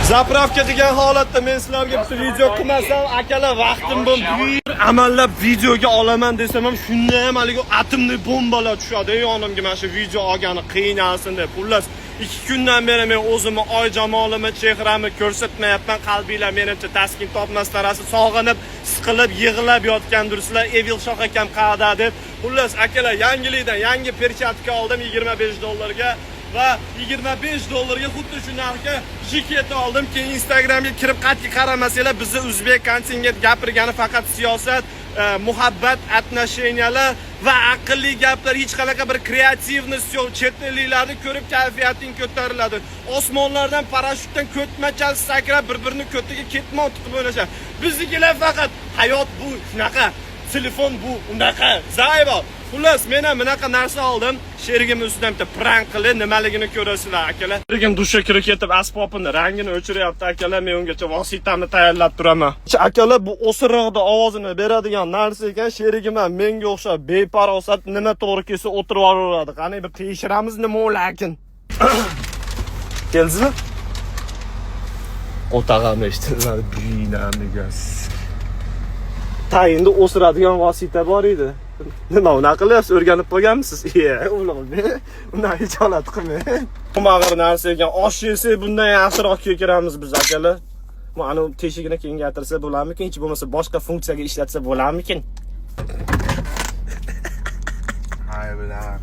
Zapravka degan holatda men sizlarga bitta video qilmasam, akalar vaqtim bo'lib, amallab videoga olaman desam ham shunda ham haligi atomli bombalar tushadi yonimga mana shu video olgani qiynalsin deb. Xullas 2 kundan beri men o'zimni oy jamolimni, chehramni ko'rsatmayapman. Qalbinglar menimcha taskin topmasdan rasi sog'inib, siqilib, yig'lab yotgandirsizlar. Evil shoh akam qayerda deb. Xullas akalar, yangilikdan yangi perchatka oldim $25 va $25 xuddi shu narxga jiket oldim. Keyin Instagramga kirib qat'iy qaramasanglar, bizni o'zbek kontingent gapirgani faqat siyosat, muhabbat, atnosheniyalar va aqlli gaplar, hech qanaqa bir kreativnost yo'q. Chet elliklarni ko'rib kayfiyating ko'tariladi. Osmonlardan parashyutdan ko'tmachal sakrab bir-birini ko'tiga ketmoq qilib o'ynashadi. Biznikilar faqat hayot bu shunaqa, telefon bu unaqa. Zaybo. Xullas, men ham bunaqa narsa oldim. Sherigim ustidan bitta prank qilib, nimaligini ko'rasizlar akalar. Sherigim dushga kirib ketib, asbobini rangini o'chiryapti akalar. Men ungacha vositamni tayyorlab turaman. Akalar, bu o'sirroqda ovozini beradigan narsa ekan. Sherigim ham menga o'xshab beparosat nima to'g'ri kelsa o'tirib olaveradi. Qani bir tekshiramiz nima o'lakin. Keldingizmi? O'tag'am eshitdilar, binamigas. Tayinda o'siradigan vosita bor edi. Nima unaqa qilyapsiz? O'rganib qolganmisiz? O'g'lim, undan hech holat qilmang. Qumag'ir narsa ekan. Osh yesak bundan yaxshiroq kiramiz biz akalar. Mana teshigini kengaytirsa bo'larmikin? Hech bo'lmasa boshqa funksiyaga ishlatsa bo'larmikin? Hay bilan.